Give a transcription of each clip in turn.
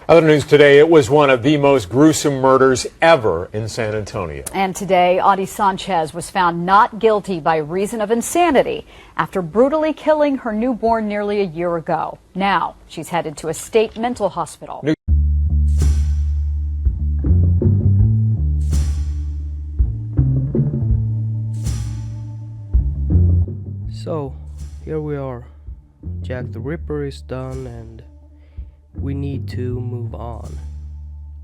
Other news today, it was one of the most gruesome murders ever in San Antonio. And today, Otty Sanchez was found not guilty by reason of insanity after brutally killing her newborn nearly a year ago. Now, she's headed to a state mental hospital. So, here we are. Jack the Ripper is done and we need to move on.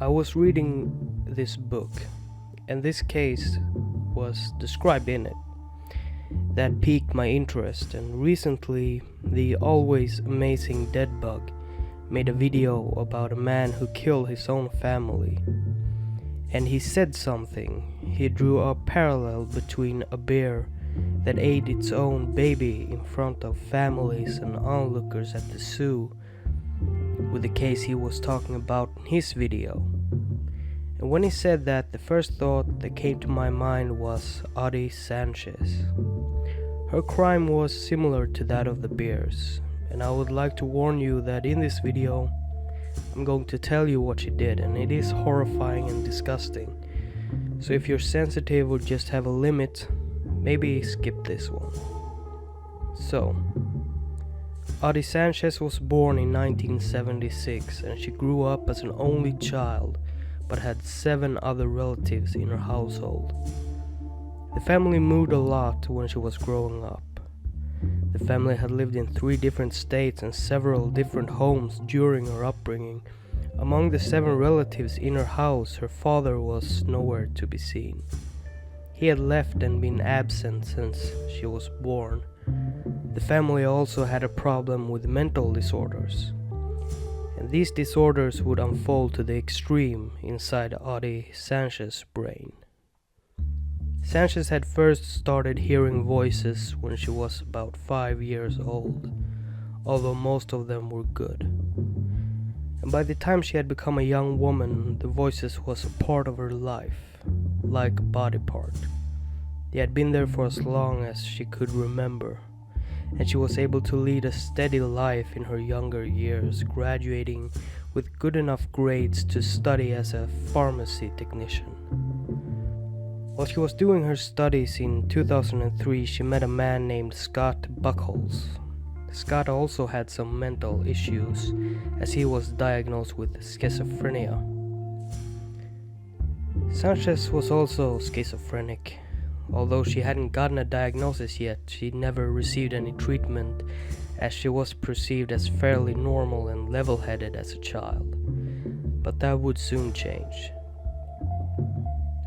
I was reading this book and this case was described in it. That piqued my interest, and recently the always amazing Deadbug made a video about a man who killed his own family. And he said something. He drew a parallel between a bear that ate its own baby in front of families and onlookers at the zoo with the case he was talking about in his video. And when he said that, the first thought that came to my mind was Otty Sanchez. Her crime was similar to that of the bears, and I would like to warn you that in this video I'm going to tell you what she did, and it is horrifying and disgusting. So if you're sensitive or just have a limit, maybe skip this one. So, Otty Sanchez was born in 1976 and she grew up as an only child but had 7 other relatives in her household. The family moved a lot when she was growing up. The family had lived in 3 different states and several different homes during her upbringing. Among the 7 relatives in her house, her father was nowhere to be seen. He had left and been absent since she was born. The family also had a problem with mental disorders, and these disorders would unfold to the extreme inside Otty Sanchez's brain. Sanchez had first started hearing voices when she was about 5 years old, although most of them were good. And by the time she had become a young woman, the voices was a part of her life, like a body part. They had been there for as long as she could remember, and she was able to lead a steady life in her younger years, graduating with good enough grades to study as a pharmacy technician. While she was doing her studies in 2003, she met a man named Scott Buckholz. Scott also had some mental issues, as he was diagnosed with schizophrenia. Sanchez was also schizophrenic. Although she hadn't gotten a diagnosis yet, she never received any treatment, as she was perceived as fairly normal and level-headed as a child. But that would soon change.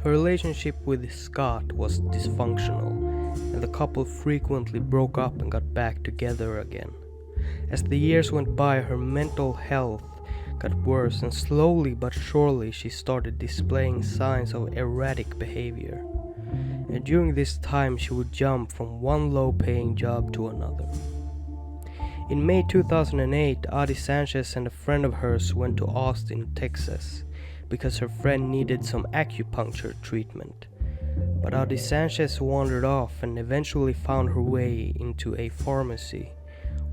Her relationship with Scott was dysfunctional, and the couple frequently broke up and got back together again. As the years went by, her mental health got worse, and slowly but surely she started displaying signs of erratic behavior. And during this time she would jump from one low-paying job to another. In May 2008, Otty Sanchez and a friend of hers went to Austin, Texas, because her friend needed some acupuncture treatment. But Otty Sanchez wandered off and eventually found her way into a pharmacy,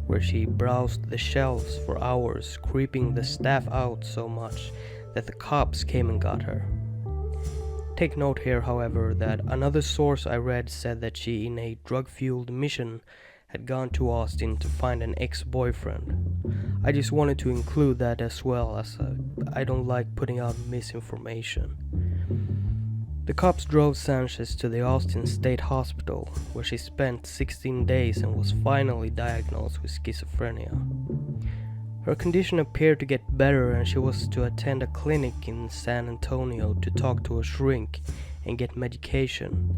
where she browsed the shelves for hours, creeping the staff out so much that the cops came and got her. Take note here, however, that another source I read said that she, in a drug-fueled mission, had gone to Austin to find an ex-boyfriend. I just wanted to include that as well, as I don't like putting out misinformation. The cops drove Sanchez to the Austin State Hospital, where she spent 16 days and was finally diagnosed with schizophrenia. Her condition appeared to get better, and she was to attend a clinic in San Antonio to talk to a shrink and get medication.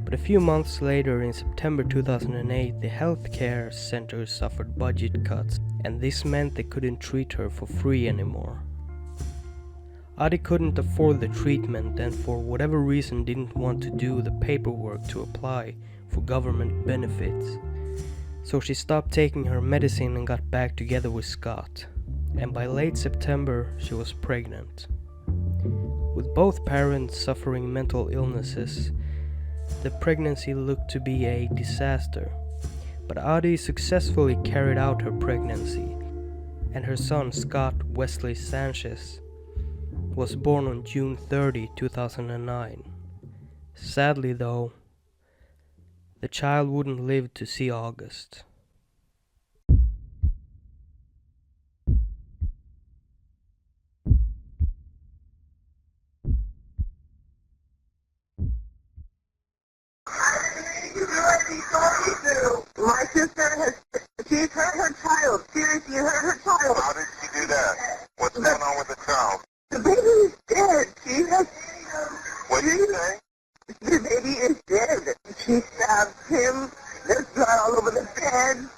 But a few months later, in September 2008, the healthcare center suffered budget cuts, and this meant they couldn't treat her for free anymore. Otty couldn't afford the treatment and for whatever reason didn't want to do the paperwork to apply for government benefits. So she stopped taking her medicine and got back together with Scott, and by late September she was pregnant. With both parents suffering mental illnesses, the pregnancy looked to be a disaster, but Otty successfully carried out her pregnancy, and her son Scott Wesley Sanchez was born on June 30, 2009. Sadly though, the child wouldn't live to see August. My sister she's hurt her child. Seriously, hurt her child. How did she do that? What's going on with the child? The baby is dead. What did you say? The baby is dead. She stabbed him. There's blood all over the bed.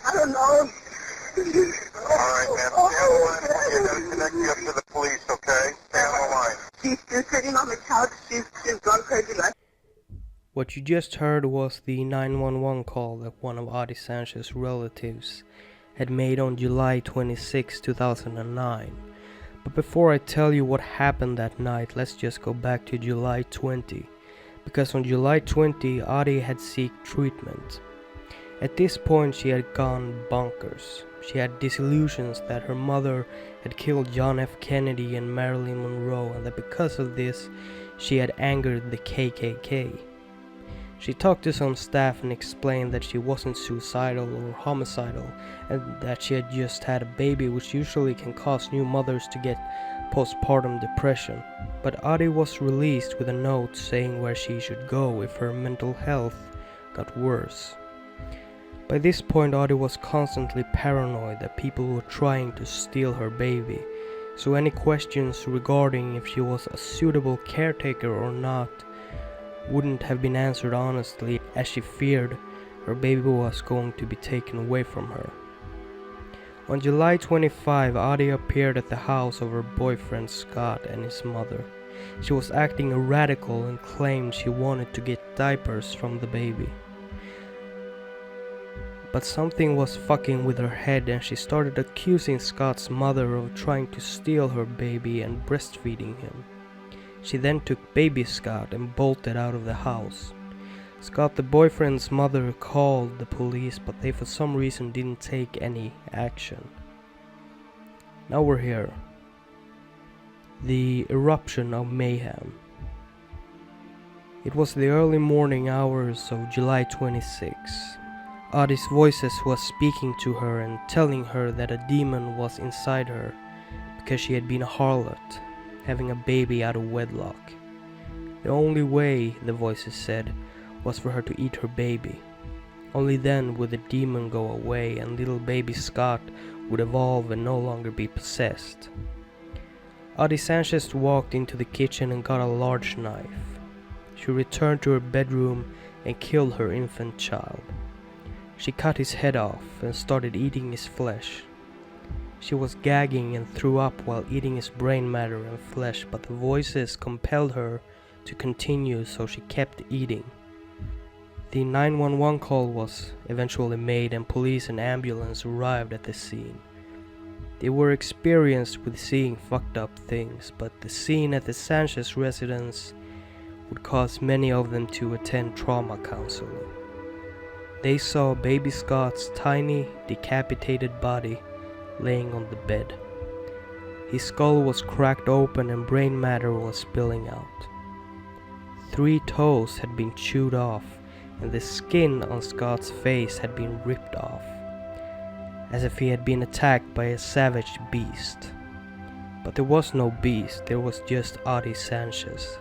I don't know. All right, man. Stay on the line. We're going to connect you up to the police, okay? Stay on the line. She's still sitting on the couch. She's gone crazy. What you just heard was the 911 call that one of Otty Sanchez's relatives had made on July 26, 2009. But before I tell you what happened that night, let's just go back to July 20. Because on July 20, Otty had sought treatment. At this point, she had gone bonkers. She had disillusions that her mother had killed John F. Kennedy and Marilyn Monroe, and that because of this, she had angered the KKK. She talked to some staff and explained that she wasn't suicidal or homicidal, and that she had just had a baby, which usually can cause new mothers to get postpartum depression. But Otty was released with a note saying where she should go if her mental health got worse. By this point, Otty was constantly paranoid that people were trying to steal her baby, so any questions regarding if she was a suitable caretaker or not wouldn't have been answered honestly, as she feared her baby was going to be taken away from her. On July 25, Otty appeared at the house of her boyfriend Scott and his mother. She was acting radical and claimed she wanted to get diapers from the baby. But something was fucking with her head, and she started accusing Scott's mother of trying to steal her baby and breastfeeding him. She then took baby Scott and bolted out of the house. Scott, the boyfriend's mother, called the police, but they for some reason didn't take any action. Now we're here. The eruption of mayhem. It was the early morning hours of July 26. Otty's voices was speaking to her and telling her that a demon was inside her because she had been a harlot, having a baby out of wedlock. The only way, the voices said, was for her to eat her baby. Only then would the demon go away and little baby Scott would evolve and no longer be possessed. Otty Sanchez walked into the kitchen and got a large knife. She returned to her bedroom and killed her infant child. She cut his head off and started eating his flesh. She was gagging and threw up while eating his brain matter and flesh, but the voices compelled her to continue, so she kept eating. The 911 call was eventually made and police and ambulance arrived at the scene. They were experienced with seeing fucked up things, but the scene at the Sanchez residence would cause many of them to attend trauma counseling. They saw baby Scott's tiny, decapitated body laying on the bed. His skull was cracked open and brain matter was spilling out. 3 toes had been chewed off, and the skin on Scott's face had been ripped off, as if he had been attacked by a savage beast. But there was no beast, there was just Otty Sanchez,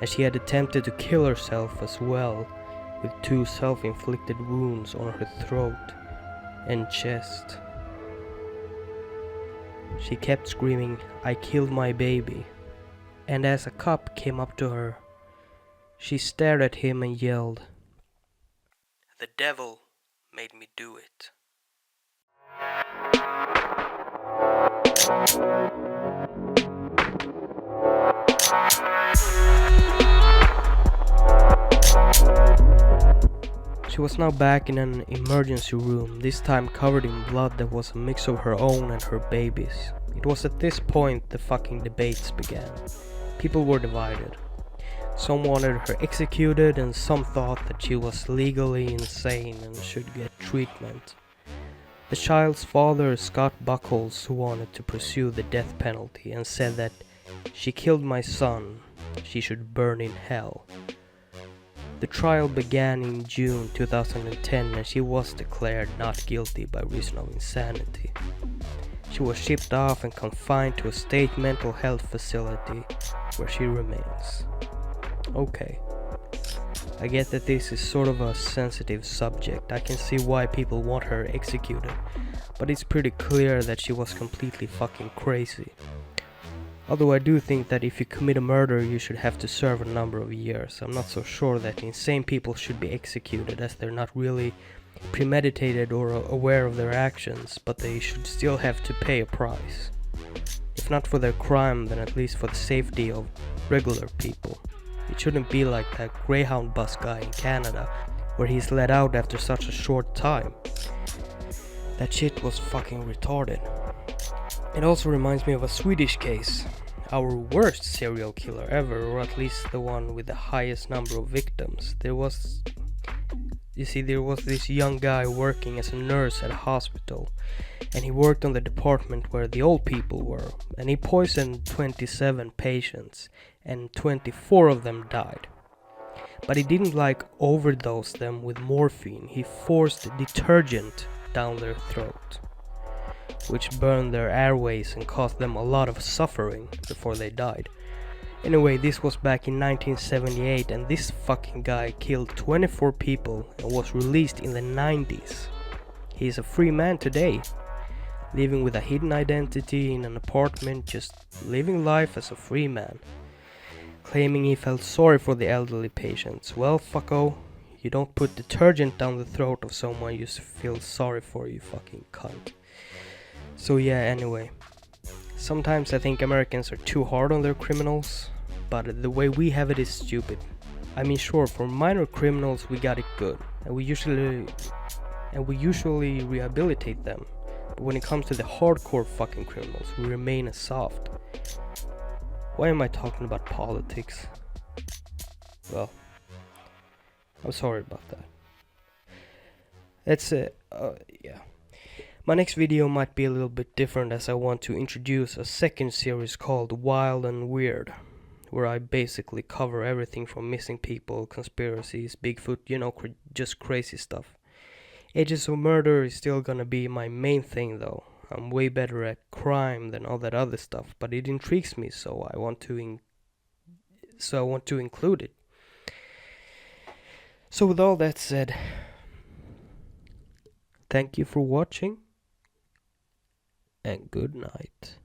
and she had attempted to kill herself as well, with 2 self-inflicted wounds on her throat and chest. She kept screaming, "I killed my baby," and as a cop came up to her, she stared at him and yelled, "The devil made me do it." She was now back in an emergency room, this time covered in blood that was a mix of her own and her baby's. It was at this point the fucking debates began. People were divided. Some wanted her executed and some thought that she was legally insane and should get treatment. The child's father, Scott Buckles, who wanted to pursue the death penalty and said that she killed my son, she should burn in hell. The trial began in June 2010 and she was declared not guilty by reason of insanity. She was shipped off and confined to a state mental health facility where she remains. Okay. I get that this is sort of a sensitive subject. I can see why people want her executed, but it's pretty clear that she was completely fucking crazy. Although I do think that if you commit a murder, you should have to serve a number of years. I'm not so sure that insane people should be executed, as they're not really premeditated or aware of their actions, but they should still have to pay a price. If not for their crime, then at least for the safety of regular people. It shouldn't be like that Greyhound bus guy in Canada, where he's let out after such a short time. That shit was fucking retarded. It also reminds me of a Swedish case. Our worst serial killer ever, or at least the one with the highest number of victims. There was this young guy working as a nurse at a hospital, and he worked on the department where the old people were, and he poisoned 27 patients, and 24 of them died. But he didn't overdose them with morphine. He forced detergent down their throat, which burned their airways and caused them a lot of suffering before they died. Anyway, this was back in 1978, and this fucking guy killed 24 people and was released in the 90s. He is a free man today, living with a hidden identity in an apartment, just living life as a free man, claiming he felt sorry for the elderly patients. Well, fucko, you don't put detergent down the throat of someone you feel sorry for, you fucking cunt. So yeah, anyway. Sometimes I think Americans are too hard on their criminals, but the way we have it is stupid. I mean, sure, for minor criminals we got it good, and we usually rehabilitate them. But when it comes to the hardcore fucking criminals, we remain as soft. Why am I talking about politics? Well, I'm sorry about that. That's it. Yeah. My next video might be a little bit different, as I want to introduce a second series called Wild and Weird, where I basically cover everything from missing people, conspiracies, Bigfoot, just crazy stuff. Agents of Murder is still gonna be my main thing though. I'm way better at crime than all that other stuff, but it intrigues me, so I want to include it. So with all that said, thank you for watching, and good night.